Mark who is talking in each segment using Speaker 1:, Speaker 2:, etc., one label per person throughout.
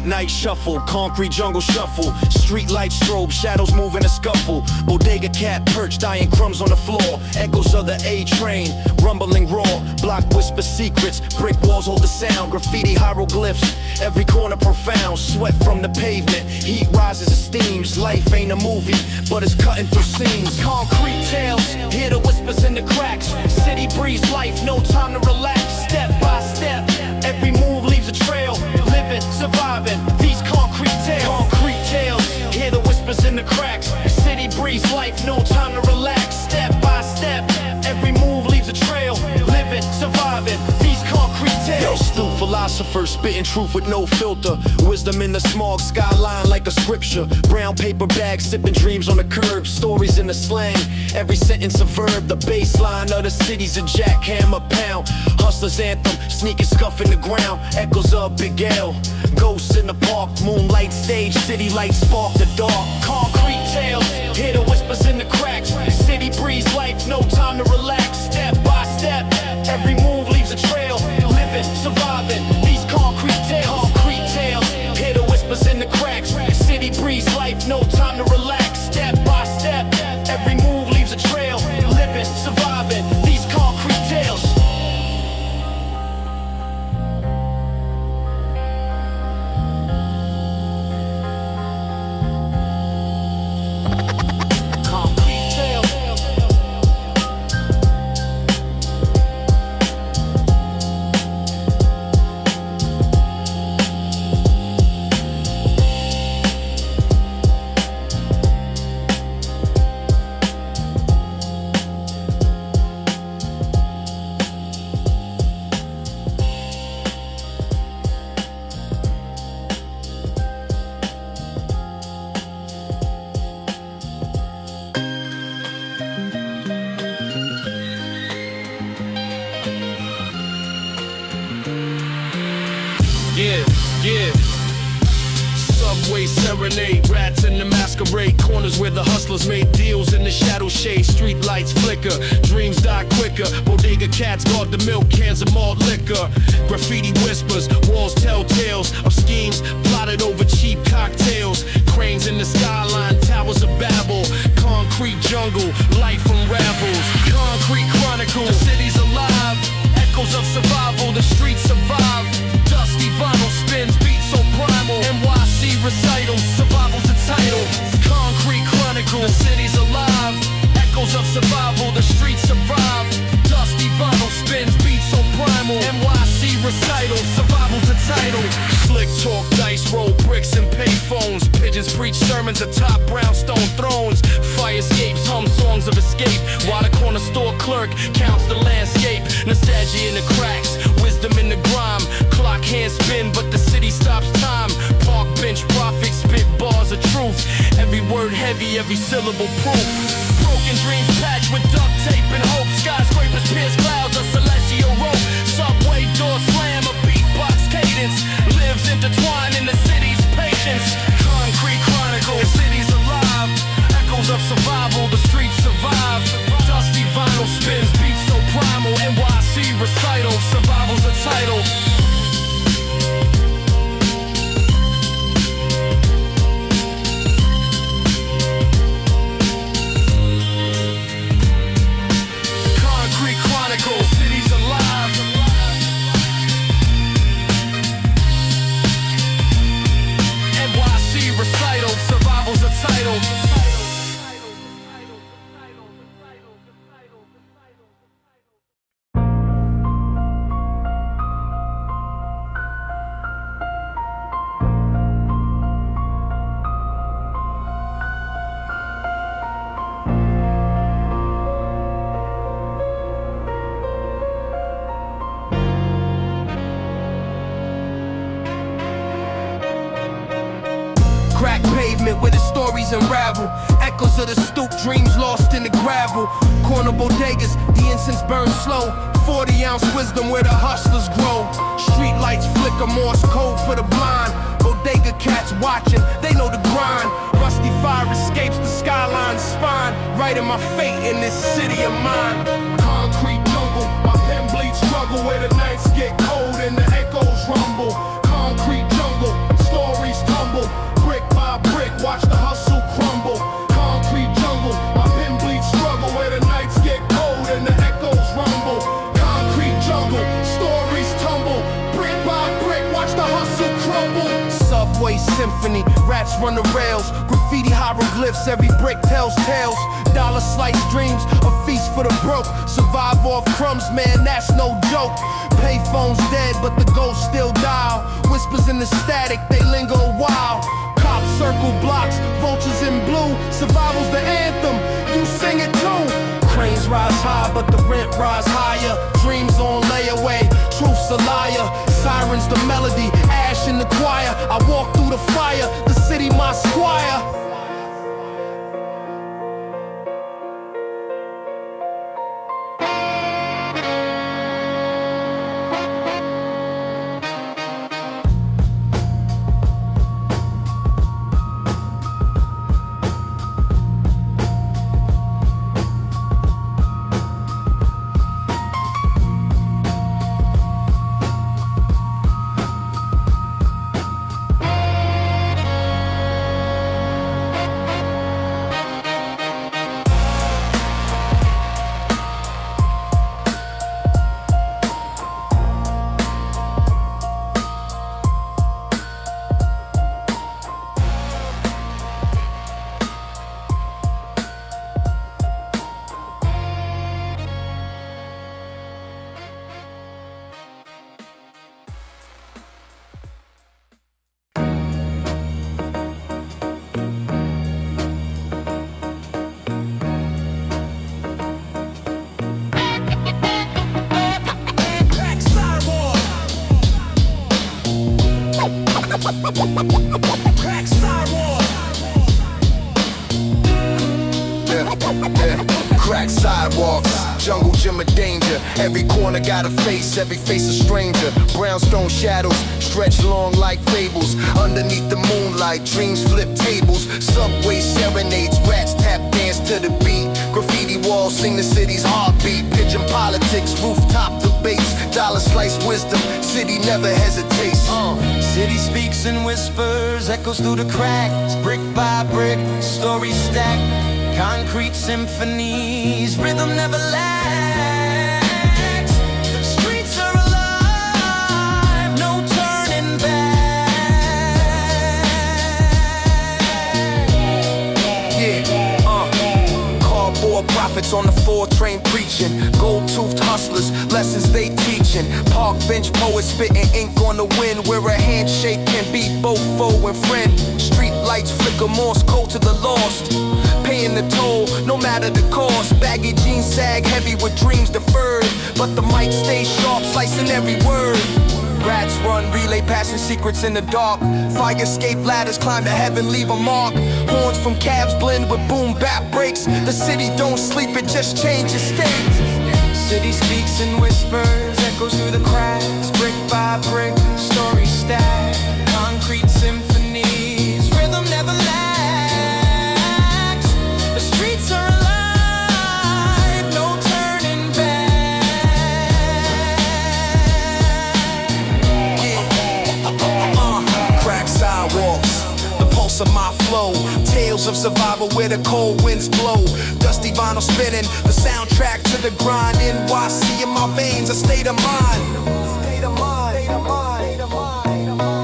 Speaker 1: Midnight shuffle, concrete jungle shuffle. Street lights strobe, shadows move in a scuffle. Bodega cat perched, dying crumbs on the floor. Echoes of the A-train, rumbling raw. Block whisper secrets, brick walls hold the sound. Graffiti hieroglyphs, every corner profound. Sweat from the pavement, heat rises and steams. Life ain't a movie, but it's cutting through seams. Concrete tales, hear the whispers in the cracks. City breeze life, no time to relax. Step by step, every move leaves a trail. Living, surviving, these concrete tales. Concrete tales, hear the whispers in the cracks. City breeze life, no time to relax. Step by step, every move leaves a trail. Living, surviving, these concrete tales. Still philosophers spitting truth with no filter. Wisdom in the smog skyline like a scripture. Brown paper bags sipping dreams on the curb. Stories in the slang, every sentence a verb. The baseline of the city's a jackhammer pound. Hustler's anthem, sneaking scuff in the ground. Echoes of Big L, ghosts in the park. Moonlight stage, city lights spark the dark. Concrete tales, hear the whispers in the cracks. City breeze life, no time to relax. Step by step, every move leaves a trail. Living, surviving, these concrete tales. Concrete tales, hear the whispers in the cracks. City breeze life, no time to relax. Step by step, every move leaves a trail. Living, surviving, these concrete tales. Yeah. Subway serenade, rats in the masquerade. Corners where the hustlers made deals in the shadow shade. Street lights flicker, dreams die quicker. Bodega cats guard the milk cans of malt liquor. Graffiti whispers, walls tell tales of schemes plotted over cheap cocktails. Cranes in the skyline, towers of Babel. Concrete jungle, life unravels. Concrete chronicle, the city's alive. Echoes of survival, the streets survive. Dusty vinyl spins, beats so primal. NYC recital, survival's the title. Concrete chronicle, the city's alive. Echoes of survival, the streets survive. Dusty vinyl spins, beats so primal. NYC recital, survival's the title. Slick talk, dice roll, bricks and payphones. Pigeons preach sermons atop brownstone thrones. Fire escapes, hum songs of escape. While the corner store clerk counts the landscape. Nostalgia in the cracks, wisdom in the grime. Clock hands spin, but the city stops time. Park bench prophets spit bars of truth. Every word heavy, every syllable proof. Broken dreams patched with duct tape and hope. Skyscrapers pierce clouds, a celestial rope. Subway door slam, a beatbox cadence. Lives intertwined in the city's patience. Concrete chronicle, the city's alive. Echoes of survival, the streets survive. Dusty vinyl spins, beats so primal. NYC recital, survival's the title. City's alive. NYC recital, survival's a title. Crack pavement where the stories unravel. Echoes of the stoop, dreams lost in the gravel. Corner bodegas, the incense burns slow. 40-ounce wisdom where the hustlers grow. Street lights flicker, Morse code for the blind. Bodega cats watching, they know the grind. Rusty fire escapes the skyline's spine. Writing my fate in this city of mine. Concrete jungle, my pen bleeds struggle. Where the nights get cold and the echoes rumble. Concrete jungle, story watch the hustle crumble. Subway symphony, rats run the rails. Graffiti hieroglyphs, every brick tells tales. Dollar slice dreams, a feast for the broke. Survive off crumbs, man, that's no joke. Payphone's dead, but the ghosts still dial. Whispers in the static, they linger a while. Cops circle blocks, vultures in blue. Survival's the anthem, you sing it too. Cranes rise high, but the rent rise higher. Dreams on layaway, truth's a liar. Sirens the melody, ash in the choir. I walk through the fire, the city my squire. Crack sidewalk. Crack sidewalks, jungle gym of danger. Every corner got a face, every face a stranger. Brownstone shadows stretch long like fables. Underneath the moonlight, dreams flip tables. Subway serenades, rats tap dance to the beat. Graffiti walls sing the city's heartbeat. Pigeon politics, rooftop debates. Dollar slice wisdom, city never hesitates. City speaks in whispers, echoes through the cracks. Brick by brick, stories stacked. Concrete symphonies, rhythm never lacks. Streets are alive, no turning back. Cardboard prophets on the 4 train preaching. Gold-toothed hustlers, lessons they teaching. Park bench poets spitting ink on the wind, where a handshake can beat both foe and friend. Street lights flicker, Morse code to the lost. Paying the toll, no matter the cost. Baggy jeans sag heavy with dreams deferred, but the mic stays sharp, slicing every word. Rats run, relay passing secrets in the dark. Fire escape ladders climb to heaven, leave a mark. Horns from cabs blend with boom bap breaks. The city don't sleep, it just changes state. City speaks in whispers, echoes through the cracks. Brick by brick, story stack. Concrete symphonies, rhythm never lasts. The streets are alive, no turning back. Crack sidewalks, the pulse of my flow. Tales of survival where the cold winds blow. Dusty vinyl spinning, the soundtrack to the grind. NYC in my veins, a state of mind. State of mind, state of mind, state of mind.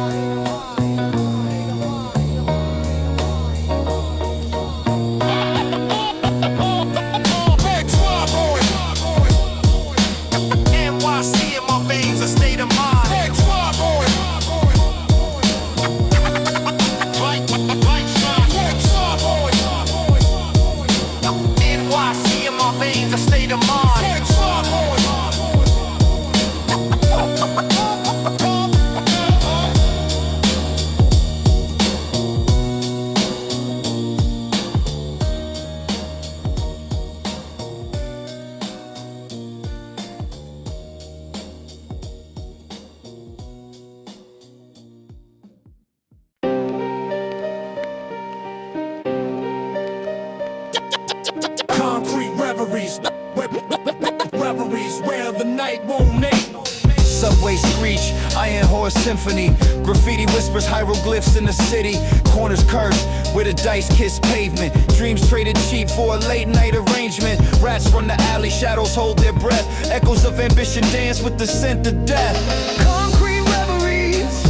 Speaker 1: Reveries where the night won't name. Subway screech, iron horse symphony. Graffiti whispers hieroglyphs in the city. Corners cursed, where the dice kiss pavement. Dreams traded cheap for a late night arrangement. Rats run the alley, shadows hold their breath. Echoes of ambition dance with the scent of death. Concrete reveries,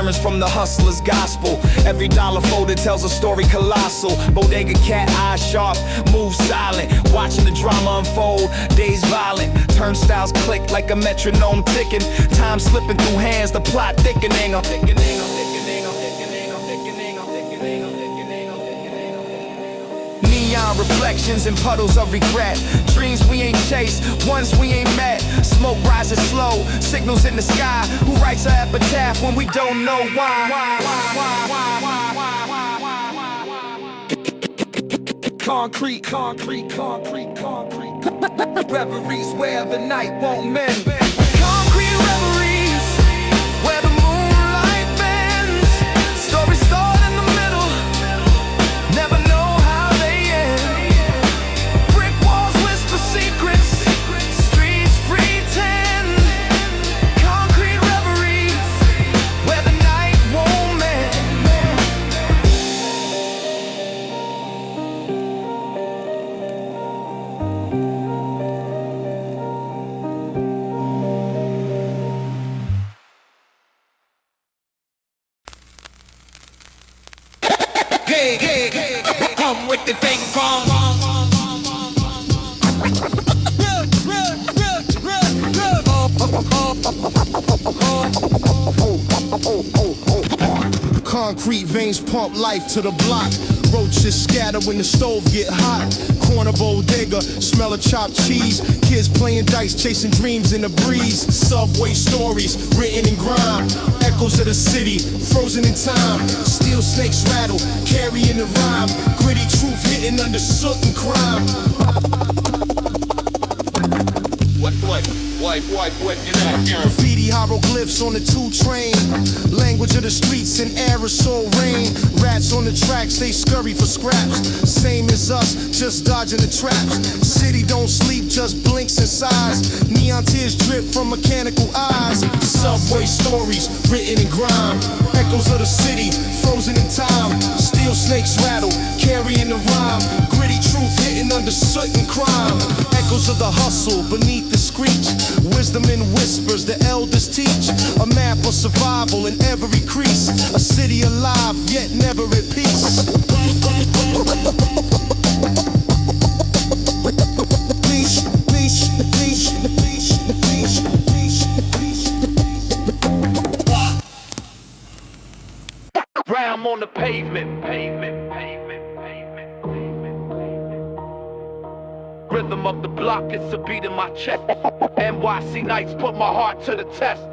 Speaker 2: sermons from the hustler's gospel. Every dollar folded tells a story colossal. Bodega cat, eyes sharp, move silent. Watching the drama unfold, days violent. Turnstiles click like a metronome ticking. Time slipping through hands, the plot thickening. Neon reflections and puddles of regret. Dreams we ain't chased, ones we ain't met. Smoke rises slow, signals in the sky. Who writes an epitaph when we don't know why? Concrete, concrete, concrete, concrete. Reveries where the night won't mend. Concrete reveries where the moonlight bends. Stories start in the middle, never know how they end. Brick walls whisper secrets, streets pretend. Concrete reveries where the night won't mend. Come with the thing from concrete veins pump life to the block. Roaches scatter when the stove get hot. Corner bodega, smell of chopped cheese. Kids playing dice, chasing dreams in the breeze. Subway stories, written in grime. Echoes of the city, frozen in time. Steel snakes rattle, carrying the rhyme. Gritty truth hidden under soot and crime. What, get out here. Graffiti hieroglyphs on the 2 train. Language of the streets in aerosol rain. Rats on the tracks, they scurry for scraps. Same as us, just dodging the traps. City don't sleep, just blinks and sighs. Neon tears drip from mechanical eyes. Subway stories, written in grime. Echoes of the city, frozen in time. Steel snakes rattle, carrying the rhyme. Gritty truth hidden under soot and crime. Echoes of the hustle beneath the screech. Wisdom in whispers the elders teach. A map of survival in every crease. A city alive yet never at peace. Ram on the pavement, pavement, pavement, pavement, pavement. Rhythm of the block, it's a beat in my chest. NYC nights put my heart to the test.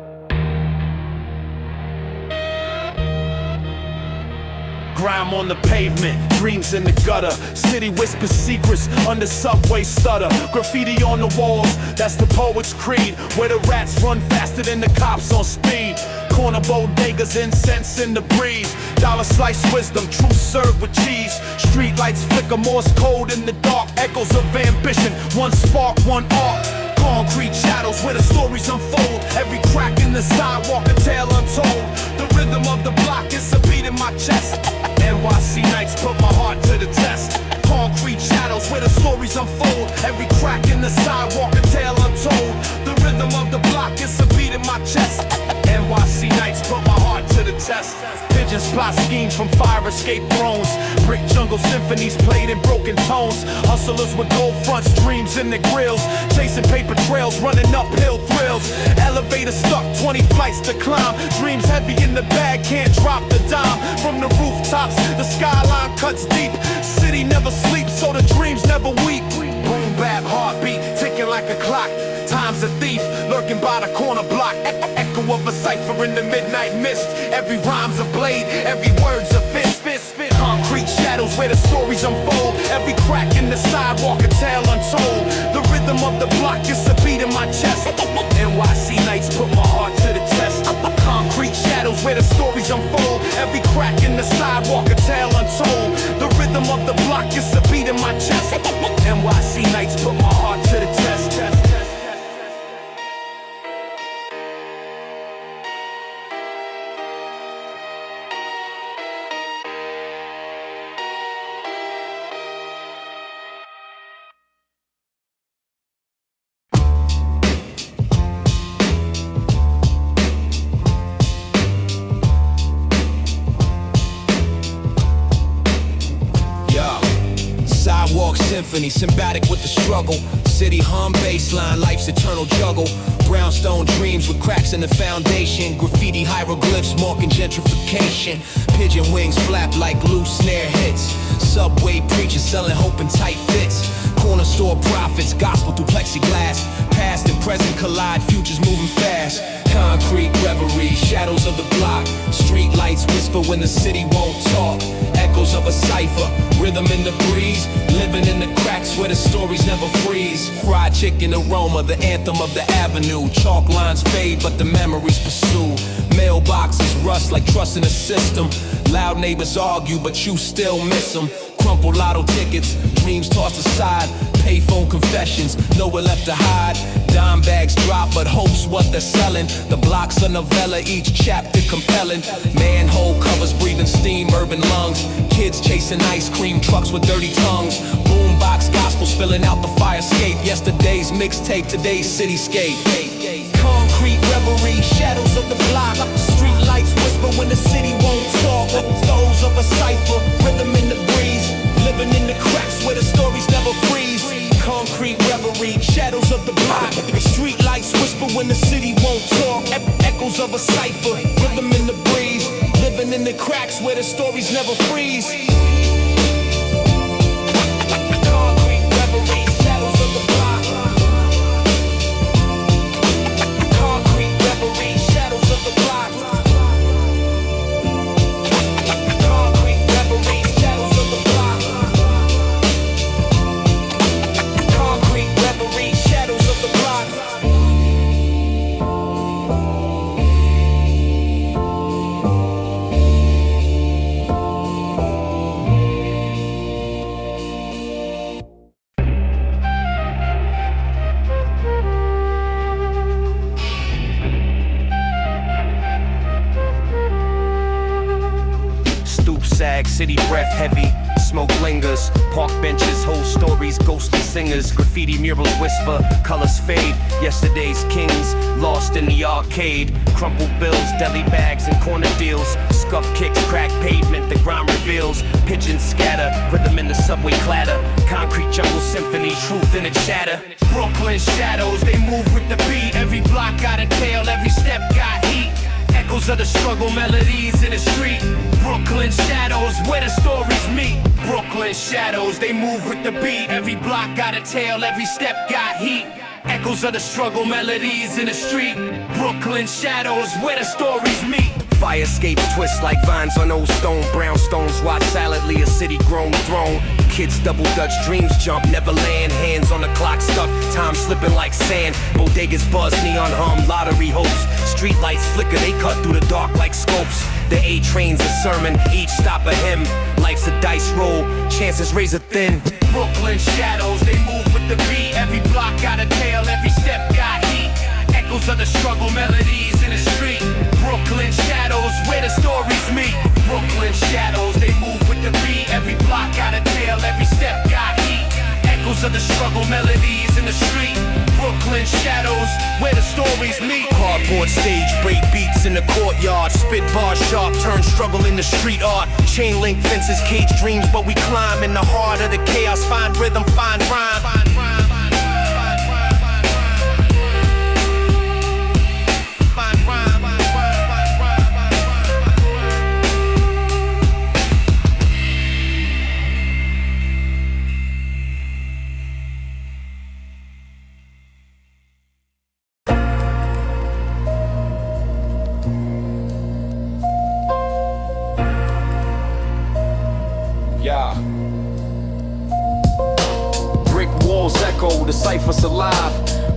Speaker 2: Grime on the pavement, dreams in the gutter. City whispers secrets under subway stutter. Graffiti on the walls, that's the poet's creed. Where the rats run faster than the cops on speed. Corner bodegas, incense in the breeze. Dollar slice wisdom, truth served with cheese. Street lights flicker, Morse code in the dark. Echoes of ambition, one spark, one arc. Concrete shadows where the stories unfold. Every crack in the sidewalk, a tale untold. The rhythm of the block is a beat in my chest. NYC nights put my heart to the test. Concrete shadows where the stories unfold. Every crack in the sidewalk, a tale untold. The rhythm of the block is a beat in my chest. NYC nights put my heart to the test. Pigeon spot schemes from fire escape drones. Brick jungle symphonies played in broken tones. Hustlers with gold fronts, dreams in their grills. Chasing paper trails, running uphill thrills. Elevator stuck, 20 flights to climb. Dreams heavy in the bag, can't drop the dime. From the rooftops, the skyline cuts deep. City never sleeps, so the dreams never weep. Boom bap heartbeat, ticking like a clock. Time's a thief, lurking by the corner block. Echo of a cipher in the midnight mist. Every rhyme's a blade, every word's a fist. Concrete shadows where the stories unfold. Every crack in the sidewalk, a tale untold. The rhythm of the block is a beat in my chest. NYC nights put my heart to the test. Concrete shadows where the stories unfold. Every crack in the sidewalk, a tale untold. The rhythm of the block is a beat in my chest. NYC nights put my heart to the test.
Speaker 3: symphony, symbiotic with the struggle. City hum, baseline, life's eternal juggle. Brownstone dreams with cracks in the foundation. Graffiti hieroglyphs marking gentrification. Pigeon wings flap like loose snare hits. Subway preachers selling hope in tight fits. Corner store prophets, gospel through plexiglass. Past and present collide, futures moving fast. Concrete reverie, shadows of the block. Street lights whisper when the city won't talk. Echoes of a cipher, rhythm in the breeze. Living in the cracks where the stories never freeze. Fried chicken aroma, the anthem of the avenue. Chalk lines fade, but the memories pursue. Mailboxes rust like trust in the system. Loud neighbors argue, but you still miss them. Crumpled lotto tickets, dreams tossed aside. Payphone confessions, nowhere left to hide. Dime bags drop, but hope's what they're selling. The block's a novella, each chapter compelling. Manhole covers breathing steam, urban lungs. Kids chasing ice cream trucks with dirty tongues. Boombox gospel spilling out the fire escape. Yesterday's mixtape, today's cityscape. Concrete reverie, shadows of the block. Street lights whisper when the city won't talk. Those of a cipher, rhythm in the breeze. Living in the cracks where the stories never freeze. Concrete reverie, shadows of the block. Street lights whisper when the city won't talk. Echoes of a cipher, rhythm in the breeze. Living in the cracks where the stories never freeze. Concrete reverie, shadows of the block. Concrete reverie, shadows of the block. Concrete reverie, shadows of the block. Concrete reverie, shadows of the block. Sag, city breath heavy, smoke lingers. Park benches, whole stories, ghostly singers. Graffiti murals whisper, colors fade. Yesterday's kings, lost in the arcade. Crumpled bills, deli bags and corner deals. Scuff kicks, crack pavement, the grime reveals. Pigeons scatter, rhythm in the subway clatter. Concrete jungle symphony, truth in its shatter. Brooklyn shadows, they move with the beat. Every block got a tale, every step got heat. Echoes of the struggle, melodies in the street. Brooklyn shadows, where the stories meet. Brooklyn shadows, they move with the beat. Every block got a tale, every step got heat. Echoes of the struggle, melodies in the street. Brooklyn shadows, where the stories meet. Fire escapes twist like vines on old stone. Brownstones watch silently, a city grown throne. Kids double dutch, dreams jump, never land. Hands on the clock stuck, time slipping like sand. Bodegas buzz, neon hum, lottery hopes. Street lights flicker, they cut through the dark like scopes. The A train's a sermon, each stop a hymn. Life's a dice roll, chances razor thin. Brooklyn shadows, they move with the beat. Every block got a tale, every step got heat. Echoes of the struggle, melodies in the street. Brooklyn shadows, where the stories meet. Brooklyn shadows, they move with the beat. Every block got a tale, every step got heat. Echoes of the struggle, melodies in the street. Brooklyn shadows, where the stories meet. Cardboard stage, break beats in the courtyard. Spit bars sharp, turn struggle into street art. Chain link fences, cage dreams, but we climb in the heart of the chaos. Find rhythm, find rhyme. Brick walls echo, the cipher's alive.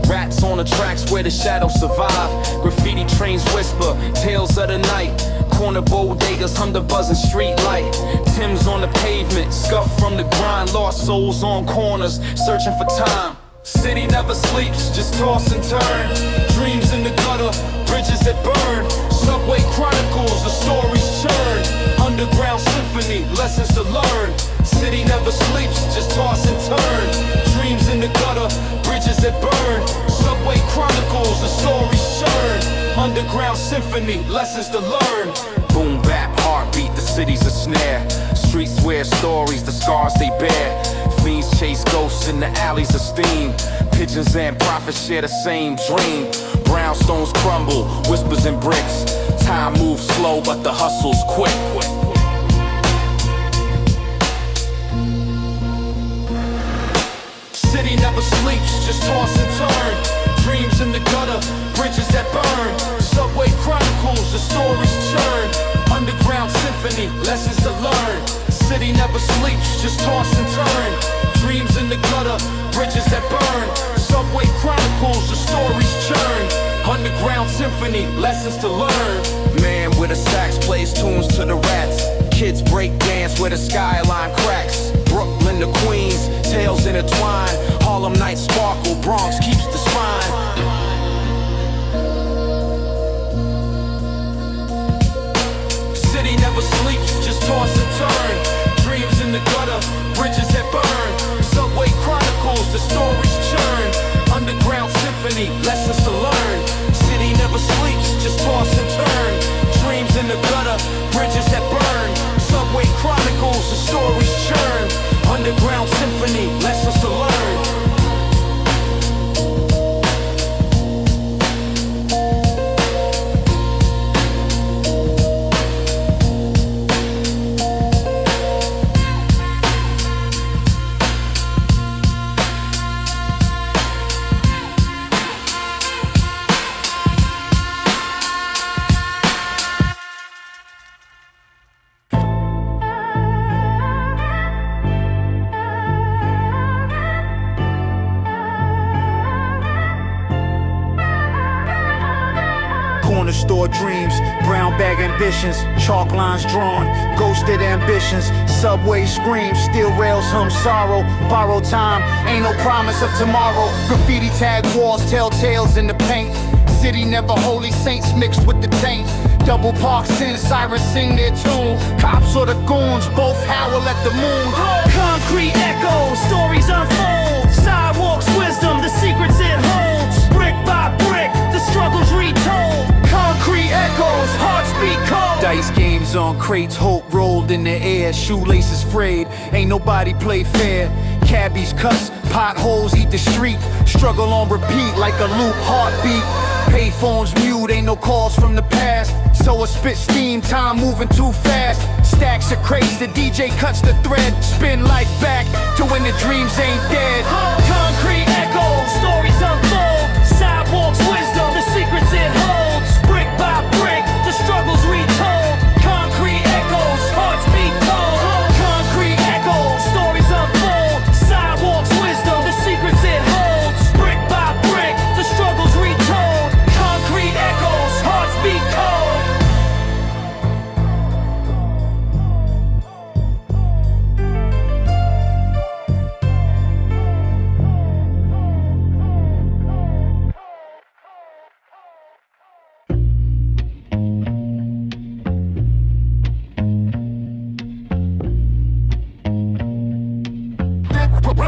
Speaker 3: Rats on the tracks where the shadows survive. Graffiti trains whisper, tales of the night. Corner bodegas hum the buzzing street light. Tim's on the pavement, scuff from the grind. Lost souls on corners, searching for time. City never sleeps, just toss and turn. Dreams in the gutter, bridges that burn. Subway chronicles, the stories churn. Underground symphony, lessons to learn. City never sleeps, just toss and turn. Dreams in the gutter, bridges that burn. Subway chronicles, the stories churn. Underground symphony, lessons to learn. Boom bap, heartbeat, the city's a snare. Streets wear stories, the scars they bear.
Speaker 4: Fiends chase ghosts in the alleys of steam. Pigeons and prophets share the same dream. Brownstones crumble, whispers and bricks. Time moves slow, but the hustle's quick.
Speaker 2: City never sleeps, just toss and turn. Dreams in the gutter, bridges that burn. Subway chronicles, the stories churn. Underground symphony, lessons to learn. City never sleeps, just toss and turn. Dreams in the gutter, bridges that burn. Subway chronicles, the stories churn. Underground symphony, lessons to learn.
Speaker 4: Man with a sax plays tunes to the rats. Kids break dance where the skyline cracks. Brooklyn to Queens, tales intertwine. Harlem nights sparkle, Bronx keeps the spine.
Speaker 2: City never sleeps, just toss and turn. Dreams in the gutter, bridges that burn. Subway chronicles, the stories churn. Underground symphony, lessons to learn. City never sleeps, just toss and turn. Dreams in the gutter, bridges that burn. Subway chronicles, the stories churn. Underground symphony, lessons to learn. Corner store dreams, brown bag ambitions, chalk lines drawn, ghosted ambitions, subway screams, steel rails hum sorrow, borrowed time, ain't no promise of tomorrow, graffiti tag walls tell tales in the paint, city never holy saints mixed with the taint, double park sin, sirens sing their tune, cops or the goons both howl at the moon, concrete echoes, stories unfold, sidewalks wisdom, the secrets it holds, brick by brick, the struggles retold. Concrete echoes, hearts beat cold. Dice games on crates, hope rolled in the air. Shoelaces frayed, ain't nobody play fair. Cabbies cuss, potholes eat the street. Struggle on repeat like a loop heartbeat. Payphones mute, ain't no calls from the past. So I spit steam, time moving too fast. Stacks of crates, the DJ cuts the thread. Spin life back to when the dreams ain't dead. Concrete echoes, stories unfold. Sidewalks wisdom, the secrets it holds. Brick by brick, the struggles retold. Concrete echoes, hearts beat cold. Concrete echoes, stories unfold. Sidewalks wisdom, the secrets it holds. Brick by brick, the struggles retold. Concrete echoes, hearts beat cold.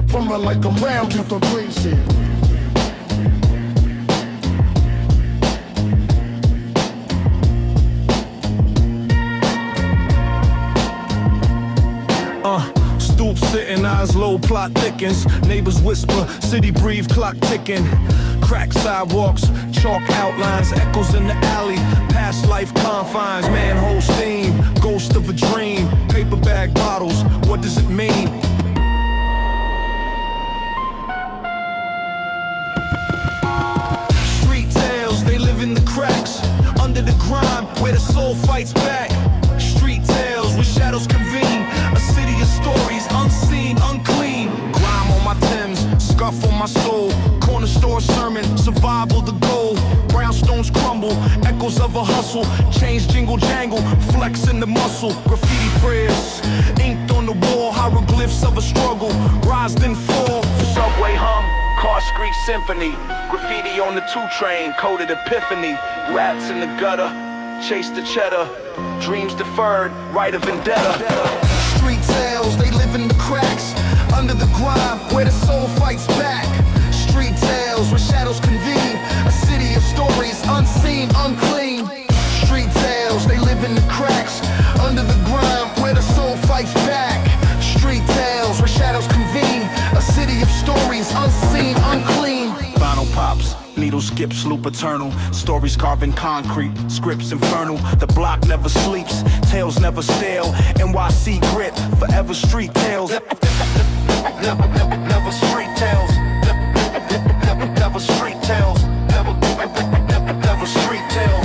Speaker 5: From like a round with a crazy.
Speaker 2: Stoop sitting, eyes low, plot thickens. Neighbors whisper, city breathe, clock ticking. Cracked sidewalks, chalk outlines, echoes in the alley. Past life confines, manhole steam, ghost of a dream. Paper bag bottles, what does it mean? In the cracks, under the grime, where the soul fights back. Street tales where shadows convene. A city of stories, unseen, unclean. Grime on my Thames, scuff on my soul. Corner store sermon, survival the goal. Brownstones crumble, echoes of a hustle. Chains jingle jangle, flex in the muscle. Graffiti prayers, inked on the wall. Hieroglyphs of a struggle, rise then fall. Subway hum, car screech symphony. Graffiti on the 2 train, coded epiphany. Rats in the gutter, chase the cheddar. Dreams deferred, right of vendetta. Street tales, they live in the cracks. Under the grime, where the soul fights back. Street tales, where shadows convene. A city of stories, unseen, unclean. Street tales, they live in the cracks. Under the grime, where the soul fights back. Street tales, where shadows convene. loops. Needle skips, loop eternal. Stories carved in concrete, scripts infernal. The block never sleeps, tales never stale. NYC grit, forever street tales. Never street tales. Never street tales. Never street tales.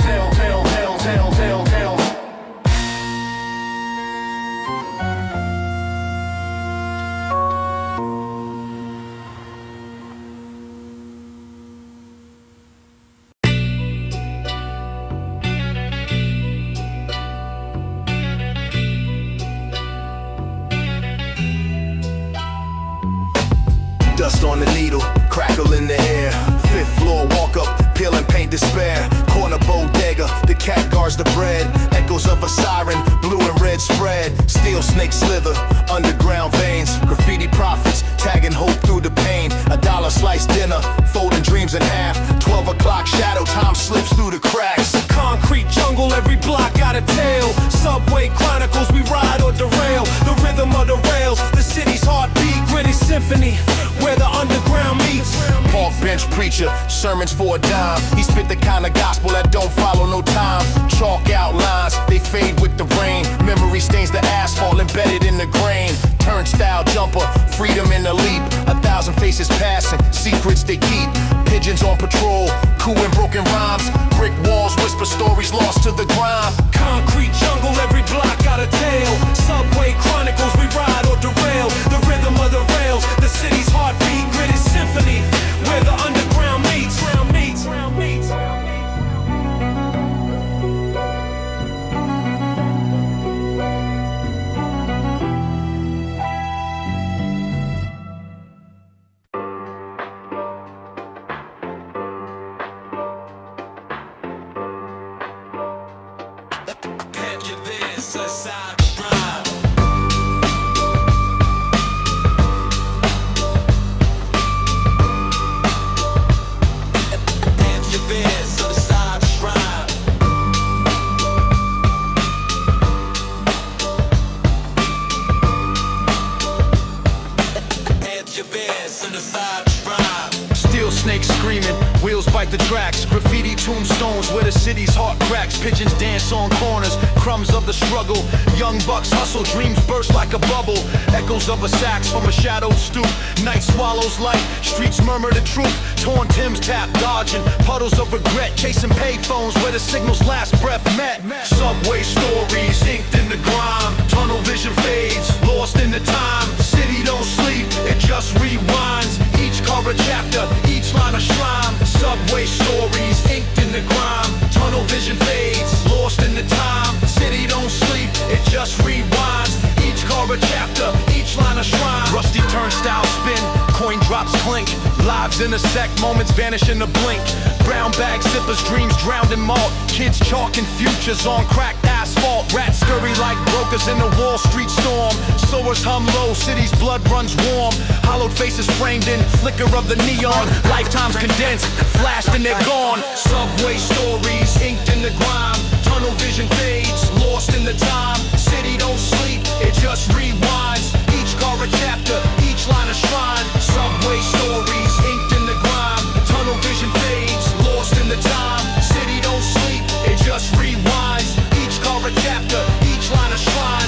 Speaker 6: Dust on the needle, crackle in the air. Fifth floor, walk up, peel and paint despair. Corner bodega, the cat guards the bread. Echoes of a siren, blue and red spread. Steel snake slither, underground veins. Graffiti prophets, tagging hope through the pain. $1 slice dinner, folding dreams in half. 12 o'clock shadow, time slips through the cracks.
Speaker 1: Concrete jungle, every block got a tale. Subway chronicles, we ride or derail. The rhythm of the rails, the city's heartbeat. Gritty symphony, where the underground meets.
Speaker 6: Park bench preacher, sermons for a dime. He spit the kind of gospel that don't follow no time. Chalk outlines, they fade with the rain. Memory stains the asphalt embedded in the grain. Turnstile jumper, freedom in the leap. 1,000 faces passing, secrets they keep. Pigeons on patrol, cooing broken rhymes. Brick walls whisper stories lost to the grime.
Speaker 1: Concrete jungle, every block got a tale. Subway chronicles, we ride or derail. The rhythm of the rails, the city's heartbeat. Gritty symphony, where the underground meets.
Speaker 2: Steel snakes screaming, wheels bite the tracks. Graffiti tombstones where the city's heart cracks. Pigeons dance on corners, crumbs of the struggle. Young bucks hustle, dreams burst like a bubble. Echoes of a sax from a shadowed stoop. Night swallows light, streets murmur the truth. Torn Tim's tap, dodging puddles of regret. Chasing payphones where the signal's last breath met. Subway stories inked in the grime. Tunnel vision fades, lost in the time. City don't sleep, it just rewinds. Each car a chapter, each line a shrine. Subway stories inked in the grime. Tunnel vision fades, lost in the time. City don't sleep, it just rewinds. Each car a chapter, each line a shrine. Rusty turnstile spin, coin drops clink. Lives intersect, moments vanish in a blink. Brown bag sippers, dreams drowned in malt. Kids chalking futures on cracked asphalt. Rats scurry like brokers in the Wall Street storm. Sowers hum low, city's blood runs warm. Hollowed faces framed in flicker of the neon. Lifetimes condensed, flashed and they're gone. Subway stories inked in the grime. Tunnel vision fades, lost in the time. City don't sleep, it just rewinds. Each car a chapter, each line a shrine. Subway stories inked in the grime. Tunnel vision fades, lost in the time. City don't sleep, it just rewinds. Each car a chapter, each line a shrine.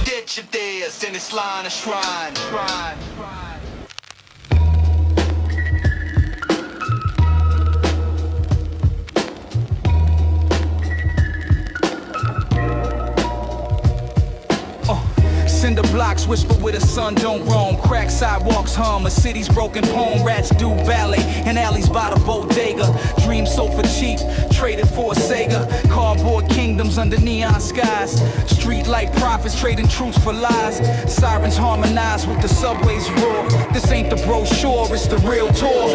Speaker 6: Ditch your dares in this line of shrine.
Speaker 4: Cinder blocks whisper where the sun don't roam. Crack sidewalks hum, a city's broken poem. Rats do ballet in alleys by the bodega. Dreams sold for cheap, traded for a Sega. Cardboard kingdoms under neon skies. Street light prophets trading truths for lies. Sirens harmonize with the subway's roar. This ain't the brochure, it's the real tour.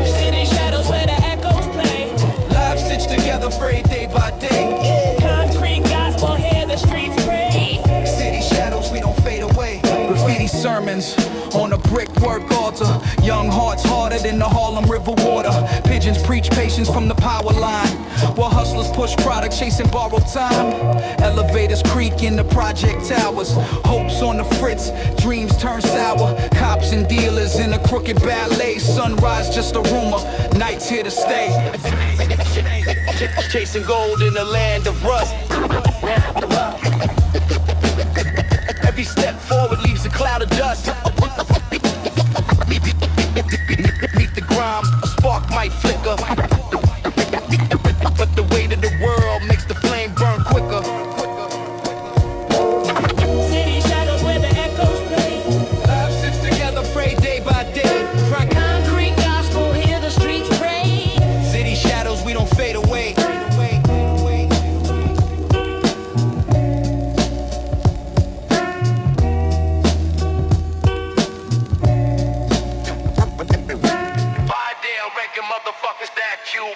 Speaker 7: City shadows where the echoes play.
Speaker 4: Lives stitched together, frayed day by day.
Speaker 7: Concrete gospel, hear the streets pray.
Speaker 4: City shadows, we don't fade away. Graffiti sermons on a brickwork altar.
Speaker 8: Gibraltar. Young hearts harder than the Harlem River water. Pigeons preach patience from the power line, while hustlers push product chasing borrowed time. Elevators creak in the project towers. Hopes on the fritz, dreams turn sour. Cops and dealers in a crooked ballet. Sunrise just a rumor, night's here to stay.
Speaker 2: Chasing gold in the land of rust. Every step forward leaves a cloud of dust. Meet the grime, a spark might flicker, but the weight of the world makes the flame burn quicker.
Speaker 7: City shadows where the echoes play.
Speaker 2: Lives sits together, frayed day by day.
Speaker 7: Concrete gospel, hear the streets pray.
Speaker 2: City shadows, we don't fade away. Motherfuckers that you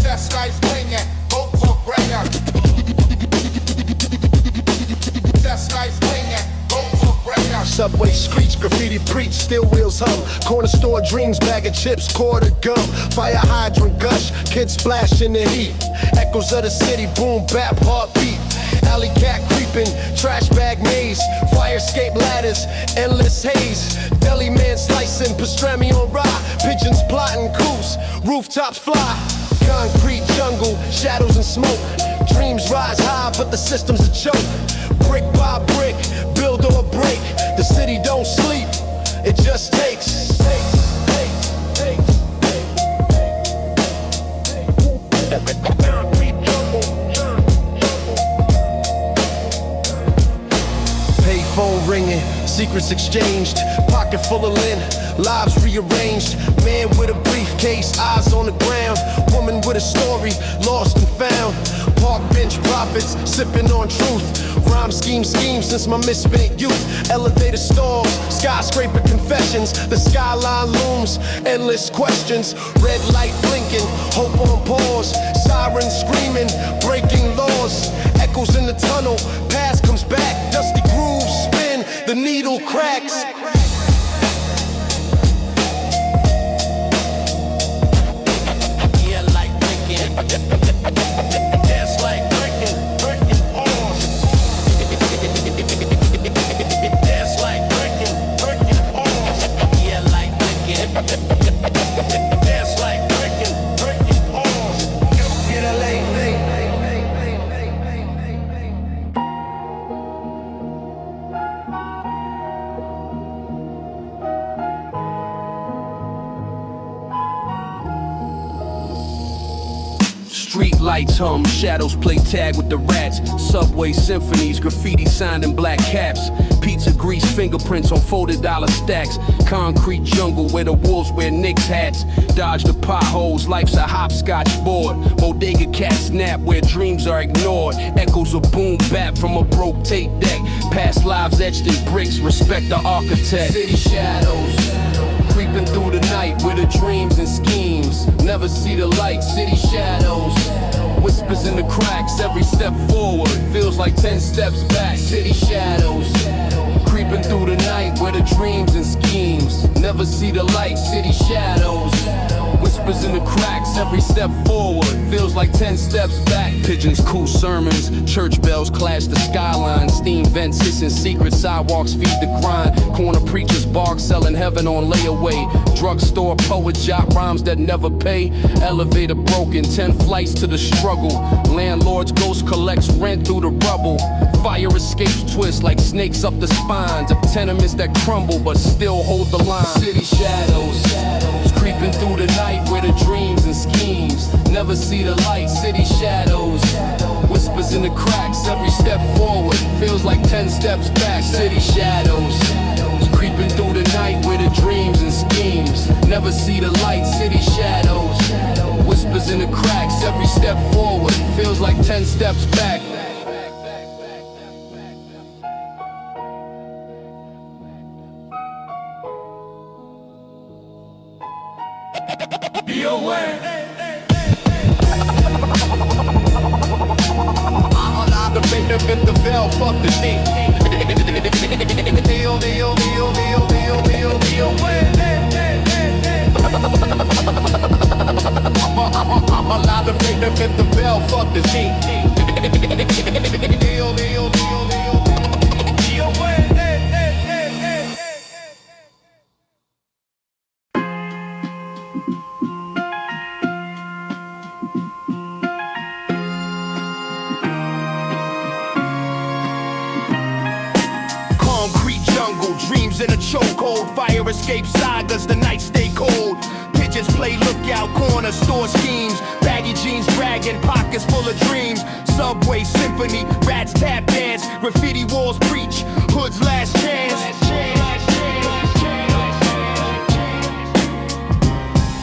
Speaker 5: Just like swinging, hope for prayer. Just like swinging, hope for prayer.
Speaker 6: Subway screech, graffiti preach, steel wheels hum. Corner store dreams, bag of chips, quarter gum. Fire hydrant gush, kids splash in the heat. Echoes of the city, boom, bap, heartbeat. Alley cat creeping, trash bag maze. Fire escape ladders, endless haze. Deli man slicing, pastrami on rye. Pigeons plotting coops, rooftops fly. Concrete jungle, shadows and smoke. Dreams rise high, but the system's a choke. Brick by brick, build or break. The city don't sleep, it just takes. Payphone ringing, secrets exchanged. Pocket full of lint, lives rearranged. Man with a briefcase, eyes on the ground. Woman with a story, lost and found. Park bench prophets, sipping on truth. Rhyme scheme since my misspent youth. Elevator stalls, skyscraper confessions. The skyline looms, endless questions. Red light blinking, hope on pause. Sirens screaming, breaking laws. Echoes in the tunnel, past comes back. Dusty grooves spin, the needle cracks.
Speaker 2: yeah, like blinking. That's like blinking, blinking on. That's like blinking, blinking on. Yeah, like blinking. That's like blinking, blinking on. Get a late. Street lights hum, shadows play tag with the rats. Subway symphonies, graffiti signed in black caps. Pizza grease, fingerprints on folded dollar stacks. Concrete jungle where the wolves wear Knicks hats. Dodge the potholes, life's a hopscotch board. Bodega cat snap where dreams are ignored. Echoes of boom bap from a broke tape deck. Past lives etched in bricks, respect the architect. City shadows, creeping through the night with the dreams and schemes. Never see the light, city shadows. Whispers in the cracks, every step forward feels like 10 steps back. City shadows, creeping through the night with the dreams and schemes. Never see the light, city shadows. Whispers in the cracks, every step forward feels like 10 steps back. Pigeons, cool sermons, church bells clash the skyline. Steam vents hissing secrets, sidewalks feed the grind. Corner preachers bark, selling heaven on layaway. Drugstore poets jot rhymes that never pay. Elevator broken, 10 flights to the struggle. Landlord's ghost collects rent through the rubble. Fire escapes twist like snakes up the spines of tenements that crumble but still hold the line. City shadows, creeping through the night where the dreams and schemes never see the light. City shadows, whispers in the cracks, every step forward feels like 10 steps back. City shadows, creeping through the night where the dreams and schemes never see the light. City shadows, whispers in the cracks, every step forward feels like 10 steps back. Be aware.
Speaker 6: The finger fit the veil, fuck the sheet. I'm allowed to finger fit the veil, fuck the sheet. Dreams in a chokehold, fire escape sagas, the night stay cold. Pigeons play lookout, corner store schemes. Baggy jeans dragging, pockets full of dreams. Subway symphony, rats tap dance. Graffiti walls preach, hood's last chance.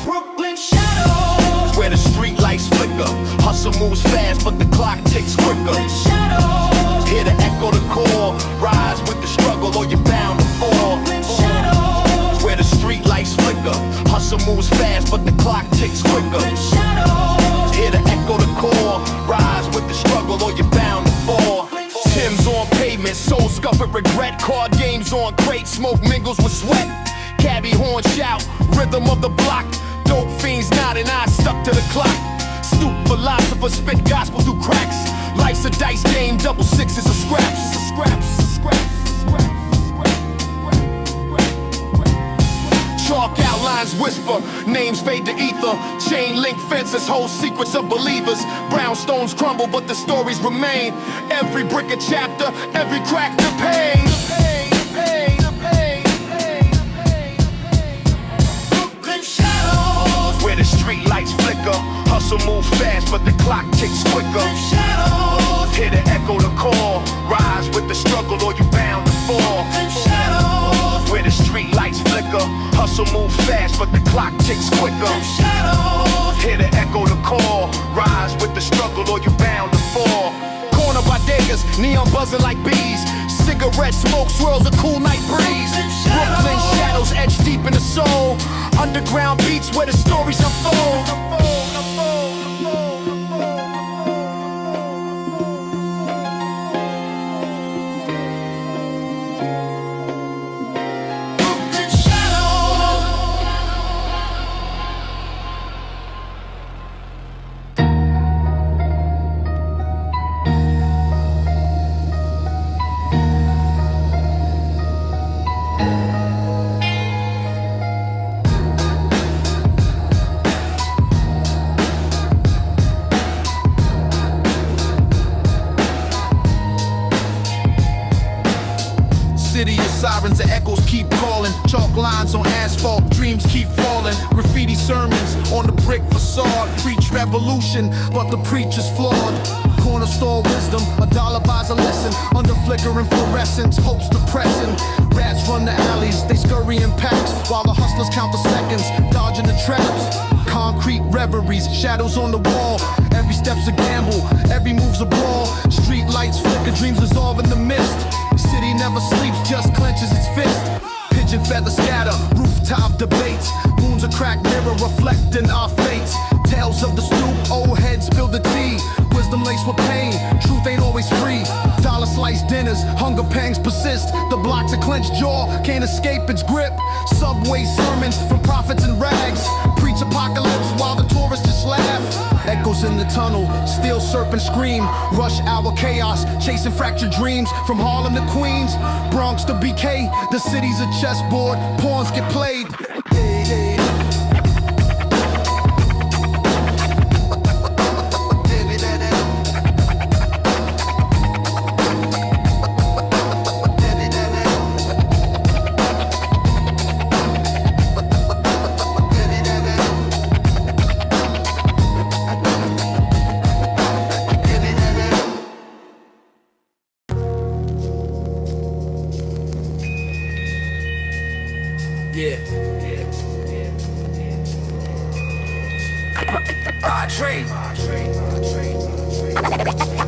Speaker 6: Brooklyn shadows, where the street lights flicker. Hustle moves fast, but the clock ticks quicker. Shadows, hear the echo, the call. Rise with the struggle, or you're bound to fall. Shadows, where the street lights flicker. Hustle moves fast, but the clock ticks quicker. Shadows, hear the echo, the call. Rise with the struggle, or you're bound to fall. Tim's on pavement, soul scuff with regret. Card games on crate, smoke mingles with sweat. Cabbie horn shout, rhythm of the block. Dope fiends nodding, eyes stuck to the clock. Stoop philosopher, spit gospel through cracks. Life's a dice game, double sixes of scraps. Chalk outlines whisper, names fade to ether. Chain link fences hold secrets of believers. Brownstones crumble, but the stories remain. Every brick a chapter, every crack the pain. Brooklyn shadows, where the street lights flicker. Hustle move fast, but the clock ticks quicker. Shadows, hear the echo, the call. Rise with the struggle, or you bound to fall. Shadows, where the street lights flicker. Hustle move fast, but the clock ticks quicker. Shadows, hear the echo, the call. Rise with the struggle, or you bound to fall. Corner bodegas, neon buzzing like bees. Cigarette smoke swirls a cool night breeze. Brooklyn shadows etched deep in the soul. Underground beats where the stories unfold. Sirens, the echoes keep calling. Chalk lines on asphalt, dreams keep falling. Graffiti sermons on the brick facade. Preach revolution, but the preacher's flawed. Corner store wisdom, $1 buys a listen. Under flickering fluorescence, hopes depressing. Rats run the alleys, they scurry in packs. While the hustlers count the seconds, dodging the traps. Concrete reveries, shadows on the wall. Every step's a gamble, every move's a brawl. Street lights flicker, dreams dissolve in the mist. City never sleeps, just clenches its fist. Pigeon feather scatter, rooftop debates. Moon's a cracked mirror reflecting our fates. Tales of the stoop, old heads spill the tea. Wisdom laced with pain, truth ain't always free. Dollar slice dinners, hunger pangs persist. The block's a clenched jaw, can't escape its grip. Subway sermons from prophets and rags. Preach apocalypse while the tourists just laugh. Echoes in the tunnel, steel serpent scream. Rush hour chaos, chasing fractured dreams. From Harlem to Queens, Bronx to BK. The city's a chessboard, pawns get played.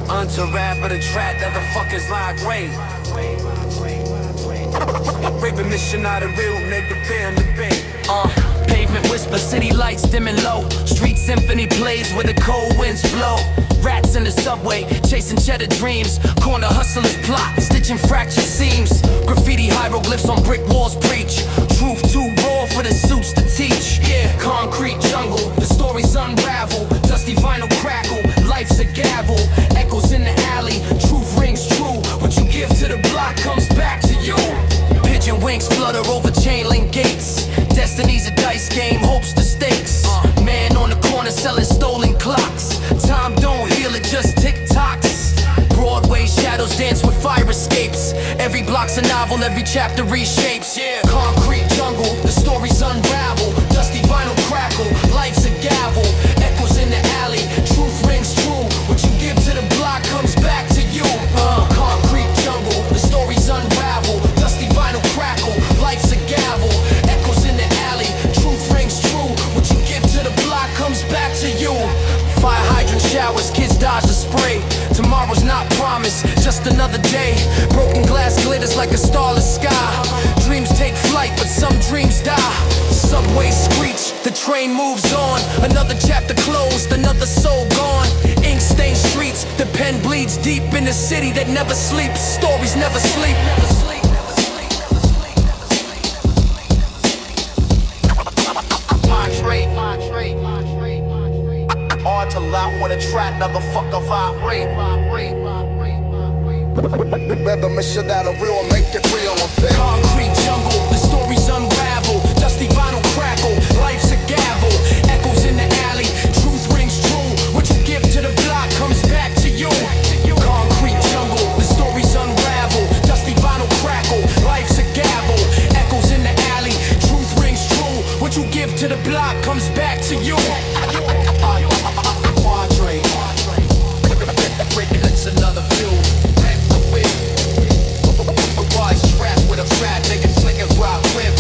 Speaker 9: Unto rap of the trap that the fuckers like rain. Raping mission out of real nigga bearing the bait. Pavement whisper, city light lights dim and low. Street symphony plays where the cold winds blow. Rats in the subway, chasing cheddar dreams. Corner hustlers plot, stitching fractured seams. Graffiti hieroglyphs on brick walls preach. Truth too raw for the suits to teach. Yeah, concrete jungle, the stories unravel. Dusty vinyl crackle, life's a gavel. Echoes in the alley, truth rings true. What you give to the block comes back to you. Pigeon wings flutter over chain link gates. Destiny's a dice game, hopes the stakes. Man on the corner selling stolen clocks. Time don't heal, it just tick-tocks. Broadway shadows dance with fire escapes. Every block's a novel, every chapter reshapes. Yeah, concrete jungle, the stories unravel. Dusty vinyl crackle, life's a gavel. Echoes in the alley, truth rings true. What you give to the block comes back to you. Concrete jungle, the stories unravel. Dusty vinyl crackle, life's a gavel. Echoes in the alley, truth rings true. What you give to the block comes back to you. Fire hydrant showers, kids dodge the spray. Tomorrow's not promised, just another day. Broken glass glitters like a starless sky. Dreams take flight, but some dreams die. Subway screech, the train moves on. Another chapter closed, another soul gone. Ink stained streets, the pen bleeds deep in the city that never sleeps. Stories never sleep.
Speaker 6: Hard to lock when a track never fuck a vibrate. Better make sure that a real make it real and fake.
Speaker 9: Concrete jungle, the stories unravel. Dusty vinyl crackle, life's a gavel. Echoes in the alley, truth rings true. What you give to the block comes back to you. Concrete jungle, the stories unravel. Dusty vinyl crackle, life's a gavel. Echoes in the alley, truth rings true. What you give to the block comes back to you. It's another view. Boys trapped with a fat nigga slicking rock whip.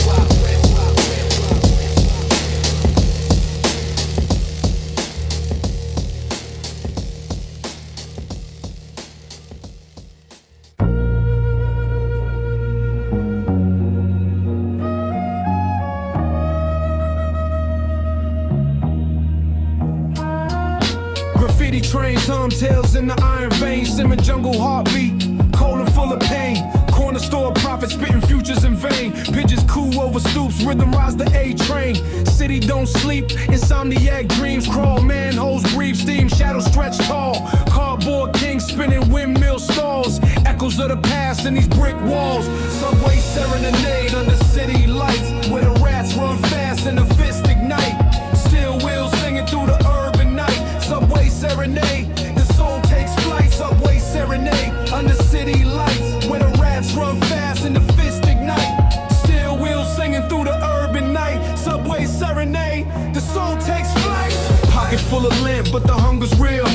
Speaker 1: Graffiti trains, hum tales in the iron veins. Simmon jungle heartbeat, cold and full of pain. Corner store profit, spitting futures in vain. Pigeons coo over stoops, rhythm rise the A train. City don't sleep, insomniac dreams crawl. Manholes breathe steam, shadows stretch tall. Cardboard kings spinning windmill stalls. Echoes of the past in these brick walls. Subway serenade under city lights, where the rats run fast and the fist ignite. Steel wheels singing through the urban night. Subway serenade, the soul takes flight. Subway serenade under city lights, where the rats run fast and the fist ignite. Steel wheels singing through the urban night. Subway serenade, the soul takes flight. Pocket full of lint, but the hunger's real.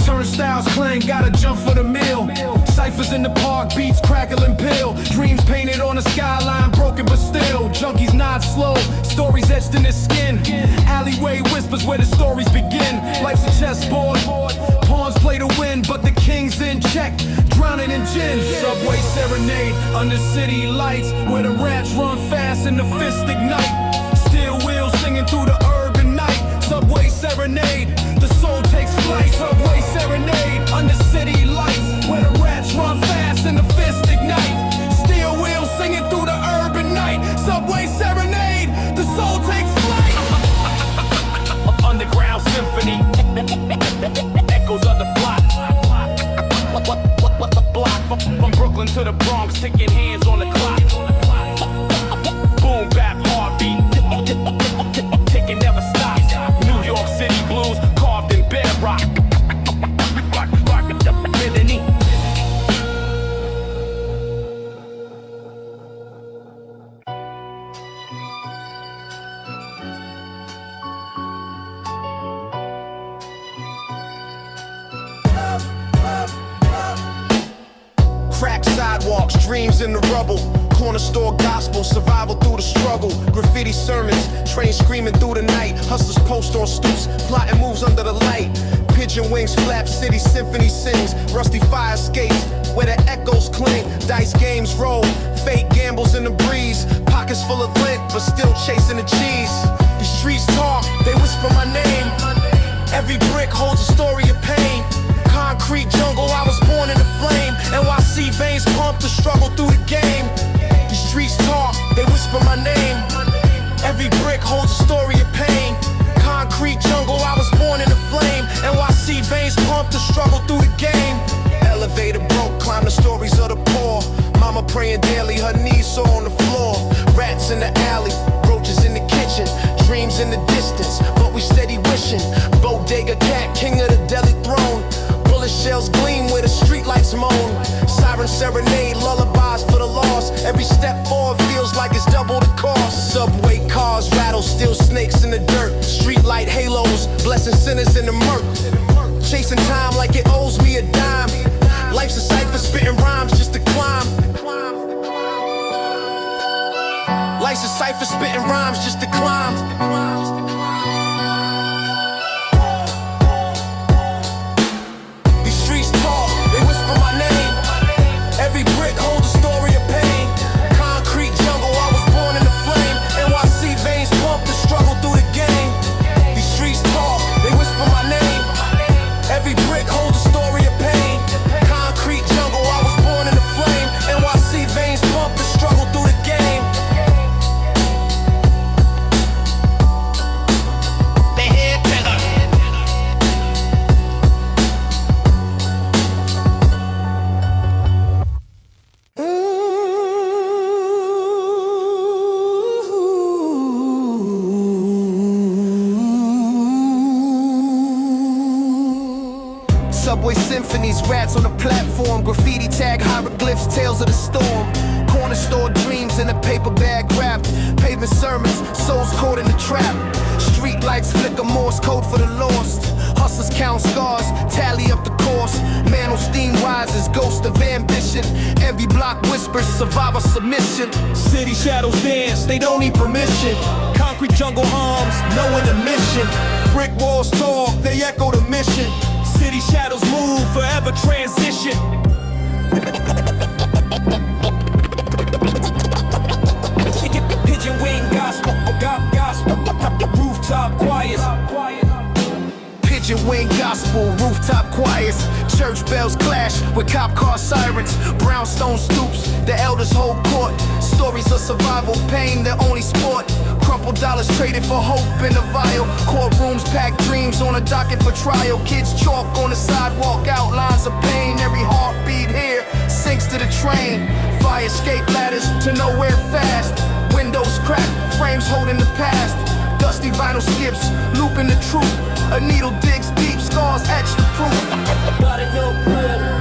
Speaker 1: Turnstiles clang, gotta jump for the meal. Ciphers in the park, beats crackle and pale. Dreams painted on the skyline, broken but still. Junkies nod slow, stories etched in his skin. Alleyway whispers where the stories begin. Life's a chessboard, pawns play to win, but the king's in check, drowning in gin. Subway serenade under city lights, where the rats run fast and the fist ignite. Steel wheels singing through the urban night. Subway serenade, the soul takes flight. Subway serenade under city lights, where the rats run fast and the fist ignite. Steel wheels singing through the urban night. Subway serenade, the soul takes flight.
Speaker 2: Underground symphony, echoes of the block. From Brooklyn to the Bronx, taking hands on the clock. Boom bap heartbeat, ticking never stops. New York City blues carved in bedrock.
Speaker 6: Cracked sidewalks, dreams in the rubble. Corner store gospel, survival through the struggle. Graffiti sermons, trains screaming through the night. Hustlers post on stoops, plotting moves under the light. Pigeon wings flap, city symphony sings. Rusty fire escapes, where the echoes cling. Dice games roll, fake gambles in the breeze. Pockets full of lint, but still chasing the cheese. The streets talk, they holds a story of pain. Concrete jungle, I was born in a flame. NYC veins pump the struggle through the game. Elevator broke, climb the stories of the poor. Mama praying daily, her knees sore on the floor. Rats in the alley, roaches in the kitchen. Dreams in the distance, but we steady wishing. Bodega cat, king of the deli throne. Bullet shells gleam where the streetlights moan. Siren serenade, lullabies for the lost. Every step forward feels like it's double the cost. Subway cars rattle, still snakes in the dirt. Streetlight halos, blessing sinners in the murk. Chasing time like it owes me a dime. Life's a cipher, spitting rhymes just to climb. Life's a cipher, spitting rhymes just to climb. These streets talk, they whisper my name. Every brick holds a story of pain. Concrete jungle, I was born in the flame. NYC veins pump the struggle through the game. These streets talk, they whisper my name. Every brick holds a story of pain. Concrete jungle, I was born in the flame. NYC veins pump the struggle through the game. Subway symphonies, rats on the platform. Graffiti tag, hieroglyphs, tales of the storm. Corner store dreams in a paper bag wrapped. Pavement sermons, souls caught in the trap. Street lights flicker, Morse code for the lost. Hustlers count scars, tally up the course. Man on steam rises, ghost of ambition. Every block whispers, survivor submission.
Speaker 2: City shadows dance, they don't need permission. Concrete jungle hums, knowing the mission. Brick walls talk, they echo the mission. City shadows move, forever transition.
Speaker 8: Pigeon wing gospel, gospel, rooftop choirs.
Speaker 6: Pigeon wing gospel, rooftop choirs. Church bells clash with cop car sirens. Brownstone stoops, the elders hold court. Stories of survival, pain, their only sport. Crumpled dollars traded for hope in a vial. Courtrooms pack dreams on a docket for trial. Kids chalk on the sidewalk, outlines of pain. Every heartbeat here sinks to the train. Fire escape ladders to nowhere fast. Windows cracked, frames holding the past. Dusty vinyl skips, looping the truth. A needle digs deep, scars etch the proof.
Speaker 8: Gotta know good.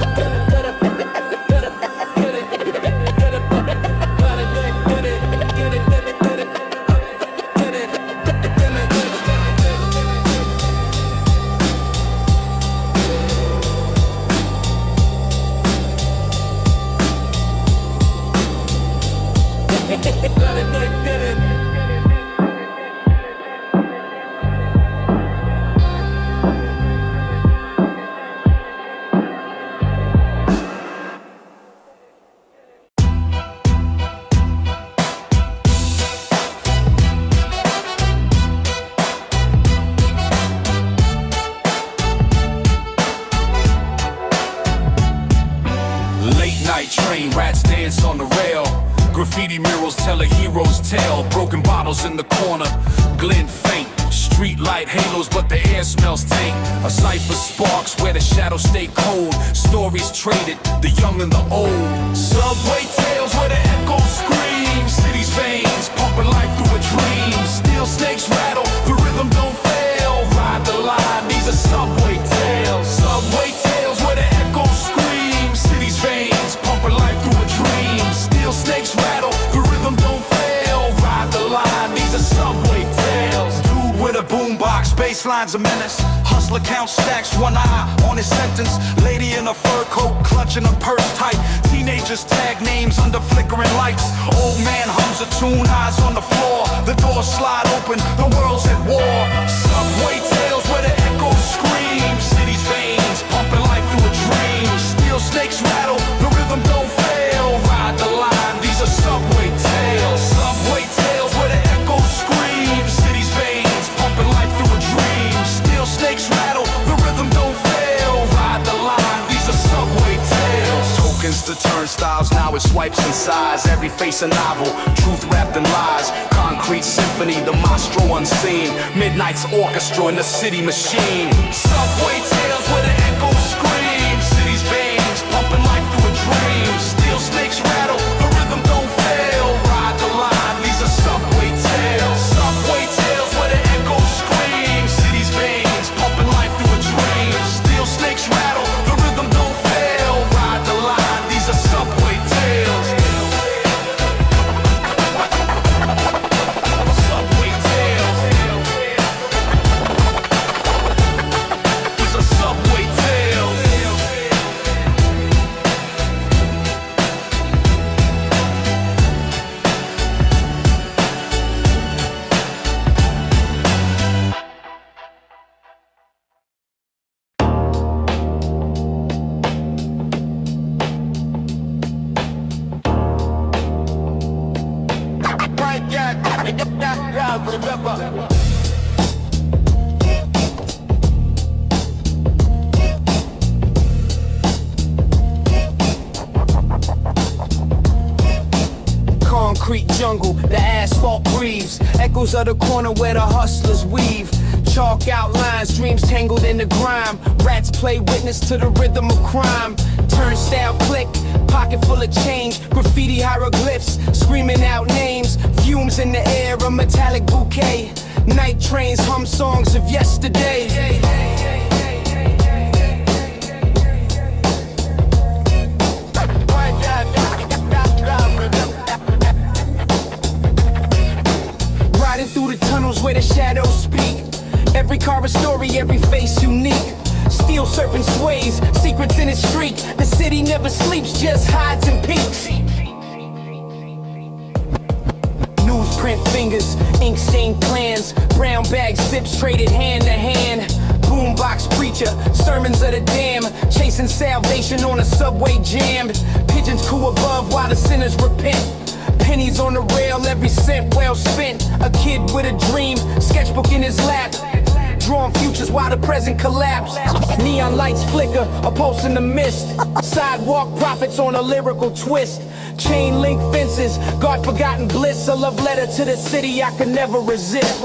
Speaker 2: Train rats dance on the rail. Graffiti murals tell a hero's tale. Broken bottles in the corner, glint faint. Street light halos, but the air smells taint. A cipher sparks where the shadows stay cold. Stories traded, the young and the old. Subway tales where the echoes scream. City's veins, pumping life through a dream. Steel snakes rattle, the rhythm don't fail. Ride the line, these are subway tales. Subway tales where the echoes scream. City's veins, pumping life through a dream. Steel snakes rattle, the rhythm don't fail. Ride the line, these are subway tales. Dude with a boombox, bassline's a menace. Hustler counts stacks, one eye on his sentence. Lady in a fur coat, clutching a purse tight. Teenagers tag names under flickering lights. Old man hums a tune, eyes on the floor. The doors slide open, the world's at war. Subway tales where the echoes scream. City's veins, pumping life through a dream. Steel snakes rattle, the rhythm don't fail. Ride the line, these are subway tales. Subway tales where the echoes scream. City's veins, pumping life through a dream. Steel snakes rattle, the rhythm don't fail. Ride the line, these are subway tales. Tokens to turn
Speaker 3: styles, now it swipes and sighs. Every face a novel, truth wrapped in lies. Concrete symphony, the maestro unseen. Midnight's orchestra in the city machine. Subway tales where the echoes scream. City's veins, pumping life through a dream. Steel snakes rattle, the rhythm don't fail. Ride the line, these are subway tales. Subway tales where the echoes scream. City's veins, pumping life through a dream. Steel snakes rattle, the rhythm don't fail. Ride the line, these are subway tales. Subway tales. These are subway tales.
Speaker 4: Concrete jungle, the asphalt breathes. Echoes of the corner where the hustlers weave. Chalk outlines, dreams tangled in the grime. Rats play witness to the rhythm of crime. Turnstile click, pocket full of change. Graffiti hieroglyphs, screaming out names. Fumes in the air, a metallic bouquet. Night trains hum songs of yesterday. Riding through the tunnels where the shadows speak. Every car a story, every face unique. Steel serpent sways, secrets in its streak. The city never sleeps, just hides and peeks. Newsprint fingers, ink stained plans. Brown bag zips traded hand to hand. Boombox preacher, sermons of the damn. Chasing salvation on a subway jammed. Pigeons coo above while the sinners repent. Pennies on the rail, every cent well spent. A kid with a dream, sketchbook in his lap. Drawing futures while the present collapse. Neon lights flicker, a pulse in the mist. Sidewalk prophets on a lyrical twist. Chain link fences, God forgotten bliss. A love letter to the city I could never resist.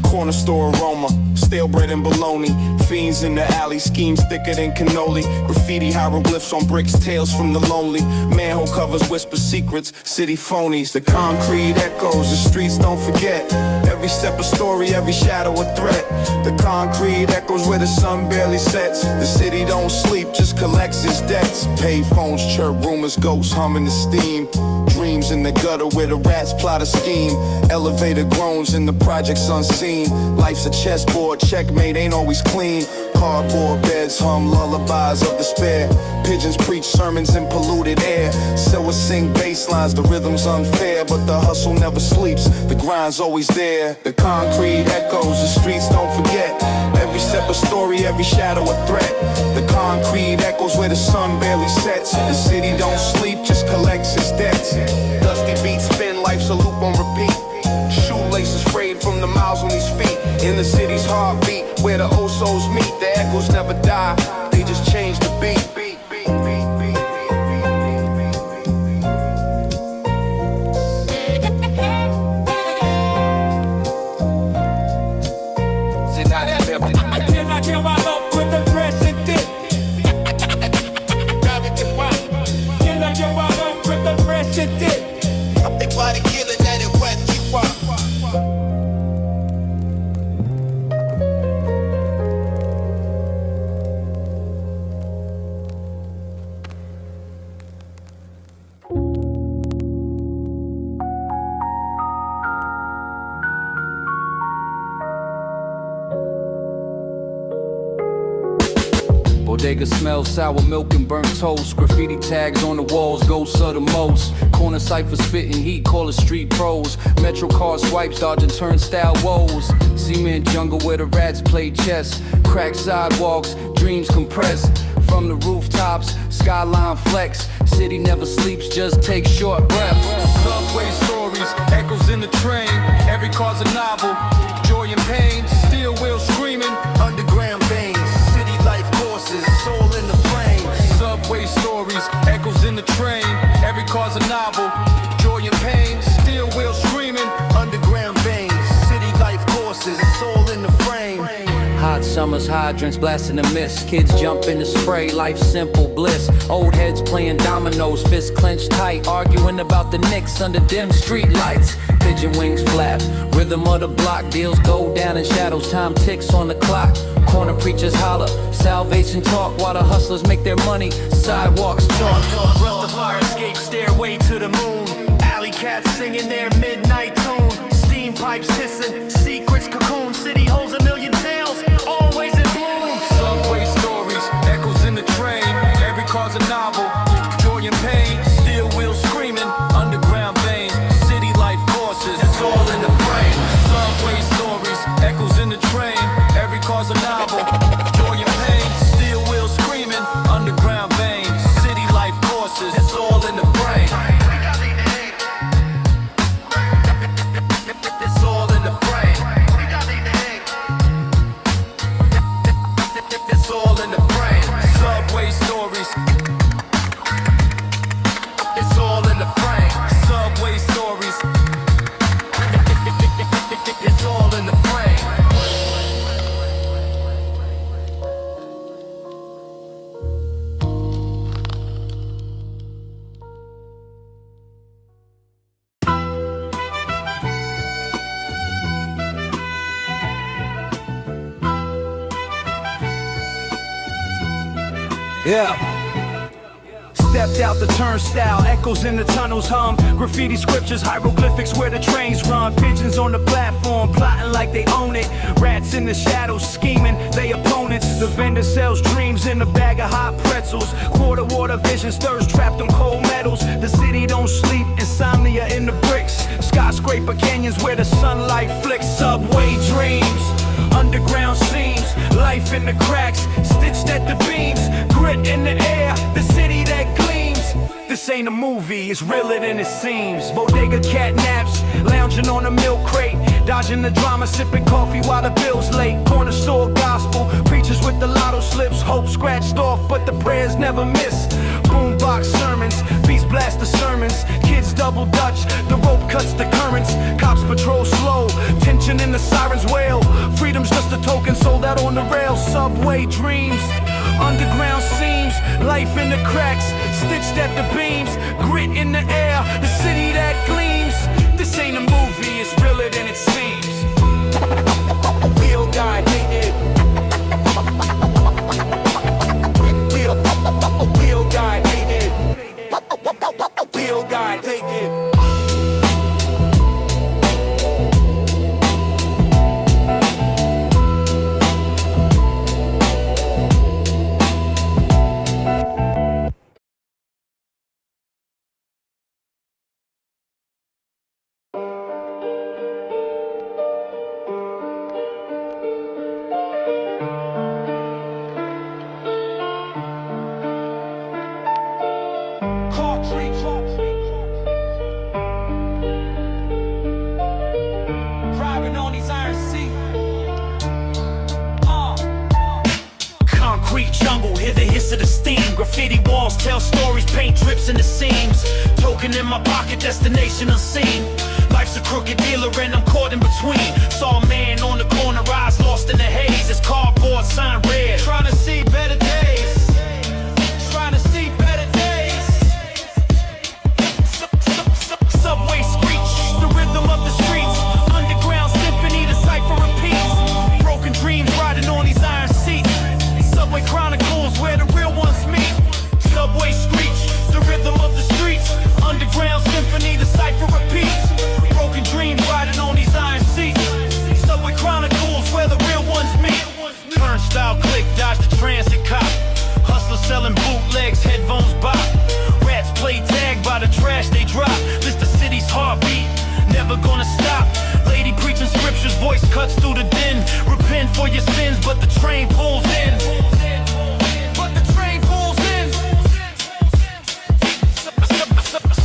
Speaker 6: Corner store aroma, stale bread and bologna. Fiends in the alley, schemes thicker than cannoli. Graffiti hieroglyphs on bricks, tales from the lonely. Manhole covers whisper secrets, city phonies. The concrete echoes, the streets don't forget. Every step a story, every shadow a threat. The concrete echoes where the sun barely sets. The city don't sleep, just collects its debts. Pay phones chirp, rumors, ghosts humming the steam. Dreams in the gutter where the rats plot a scheme. Elevator groans in the projects unseen. Life's a chessboard, checkmate ain't always clean. Cardboard beds hum lullabies of despair. Pigeons preach sermons in polluted air. Sowers sing bass lines, the rhythm's unfair. But the hustle never sleeps, the grind's always there. The concrete echoes, the streets don't forget. Every step a story, every shadow a threat. The concrete echoes where the sun barely sets. The city don't sleep, just collects its debts. Dusty beats spin, life's a loop on repeat. Shoelaces frayed from the miles on these feet. In the city's heartbeat, where the old souls meet. The echoes never die, they just change the beat.
Speaker 8: Bodega smells sour milk and burnt toast. Graffiti tags on the walls, ghosts of the most. Corner cipher spitting heat, call it street pros. Metro car swipes, dodging turnstile woes. Cement jungle where the rats play chess. Cracked sidewalks, dreams compressed. From the rooftops, skyline flex. City never sleeps, just take short breaths. Subway stories, echoes in the train. Every car's a novel, joy and pain. Steel wheels screaming,
Speaker 6: Underground veins, city life courses, soul in the frame.
Speaker 8: subway stories, echoes in the train. Every car's a novel, joy and pain. Steel wheels screaming,
Speaker 6: Underground veins, city life courses, soul in the frame.
Speaker 9: Hot summers, hydrants blasting the mist. Kids jump in the spray, life simple bliss. Old heads playing dominoes, fists clenched tight, arguing about the Knicks under dim street lights. Pigeon wings flap, rhythm of the block. Deals go down in shadows, time ticks on the clock. Corner preachers holler, salvation talk while the hustlers make their money. Sidewalks talk.
Speaker 2: Rust the fire escape, stairway to the moon. Alley cats singing their midnight tune. Steam pipes hissing, secrets cocoon. City holds a million tales, always in bloom.
Speaker 8: Subway stories, echoes in the train. Every car's a novel, joy and pain. Steel wheels screaming, underground veins. City life courses, it's all in the frame. Subway stories, echoes in the train. Every car's a novel, joy and pain. Steel wheels screaming, underground veins. City life courses, it's all in the frame. It's all in the frame. It's all in the frame. Subway stories. It's all in the frame. Subway stories. It's all in the frame.
Speaker 2: Yeah. Stepped out the turnstile, echoes in the tunnels hum. Graffiti scriptures, hieroglyphics where the trains run. Pigeons on the platform, plotting like they own it. Rats in the shadows, scheming, they opponents. The vendor sells dreams in a bag of hot pretzels. Quarter water visions, thirst trapped on cold metals. The city don't sleep, insomnia in the bricks. Skyscraper canyons where the sunlight flicks. Subway dreams, underground seams. Life in the cracks, stitched at the beams. Grit in the air, the city that gleams. This ain't a movie, it's realer than it seems. Bodega cat naps, lounging on a milk crate. Dodging the drama, sipping coffee while the bill's late. Corner store gospel, preachers with the lotto slips. Hope scratched off, but the prayers never miss. Boombox sermons, beats blast the sermons. Kids double dutch, the rope cuts the currents. Cops patrol slow, tension in the sirens wail. Freedom's just a token sold out on the rails. Subway dreams, underground seams. Life in the cracks, stitched at the beams. Grit in the air, the city that gleams. This ain't a movie, it's realer than it seems. Real guy hated. Real guy hated. Real guy hated. Graffiti walls tell stories, paint drips in the seams. Token in my pocket, destination unseen. Life's a crooked dealer and I'm caught in between. Saw a man on the corner, eyes lost in the haze. His cardboard sign red, trying to see better days. Trying to see better days. Subway screech, the rhythm of the streets. Underground symphony, the cipher repeats. Broken dreams riding on these iron seats. Subway chronicles where the real ones meet. Subway screech, the rhythm of the streets. Underground symphony, the cipher repeats. Broken dreams riding on these iron seats. for your sins, but the train pulls in. But the train pulls in.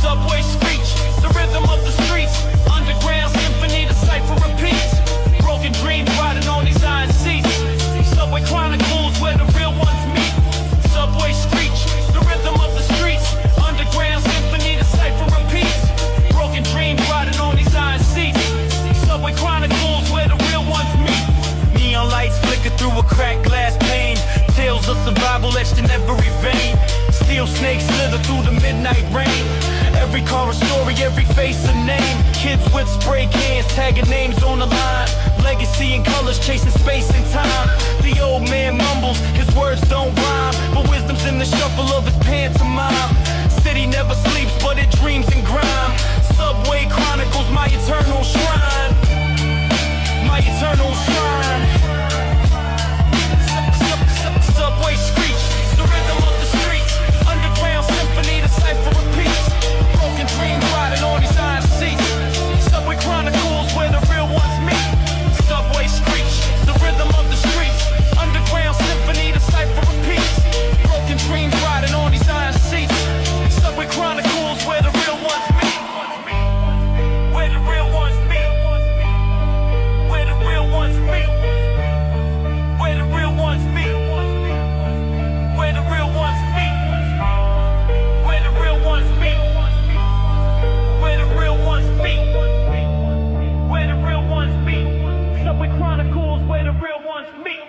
Speaker 2: Subway screech, the rhythm of the streets. Underground symphony, the cipher repeats. Broken dreams riding on these iron seats. Subway chronicles where the real ones meet. Subway screech, the rhythm of the streets. Underground symphony, the cipher repeats. Broken dreams riding on these iron seats. Subway chronicles where the real ones meet. Neon lights flicker through a cracked glass pane. Tales of survival etched in every vein. Steel snakes slither through the midnight rain. Every car a story, every face a name. Kids with spray cans tagging names on the line. Legacy in colors chasing space and time. The old man mumbles, his words don't rhyme, but wisdom's in the shuffle of his pantomime. City never sleeps, but it dreams in grime. Subway chronicles my eternal shrine. My eternal shrine. Subway screech, the rhythm of the streets. Underground symphony, the cipher repeats. Broken dreams riding on these iron seats. Subway chronicles where the real ones meet. Subway screech, the rhythm of the streets. Underground symphony, the cipher repeats. Broken dreams riding on these iron seats. Subway chronicles where the real ones meet. Where the real ones meet. Where the real ones meet. Where the real ones meet. Where the real ones meet. Where the real ones meet. Where the real ones meet. Where the real ones meet. Subway chronicles where the real ones meet.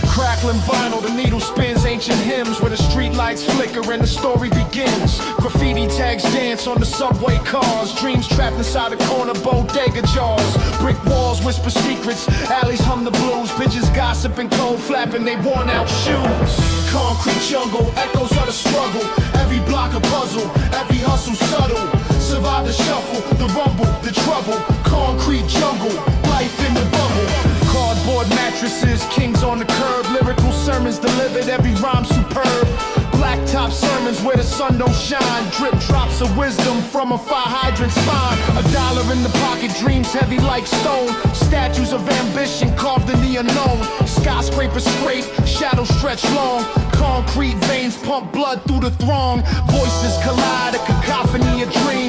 Speaker 6: Crackling vinyl, the needle spins ancient hymns where the street lights flicker and the story begins. Graffiti tags dance on the subway cars. Dreams trapped inside a corner bodega jars. Brick walls whisper secrets, alleys hum the blues. Bitches gossiping, cold flapping they worn out shoes. Concrete jungle, echoes of the struggle. Every block a puzzle, every hustle subtle. Survive the shuffle, the rumble, the trouble. Concrete jungle, life in the bubble. Cardboard mattresses, kings on the curb. Lyrical sermons delivered, every rhyme superb. Blacktop sermons where the sun don't shine. Drip drops of wisdom from a fire hydrant spine. $1 in the pocket, dreams heavy like stone. Statues of ambition carved in the unknown. Skyscrapers scrape, shadows stretch long. Concrete veins pump blood through the throng. Voices collide, a cacophony of dreams.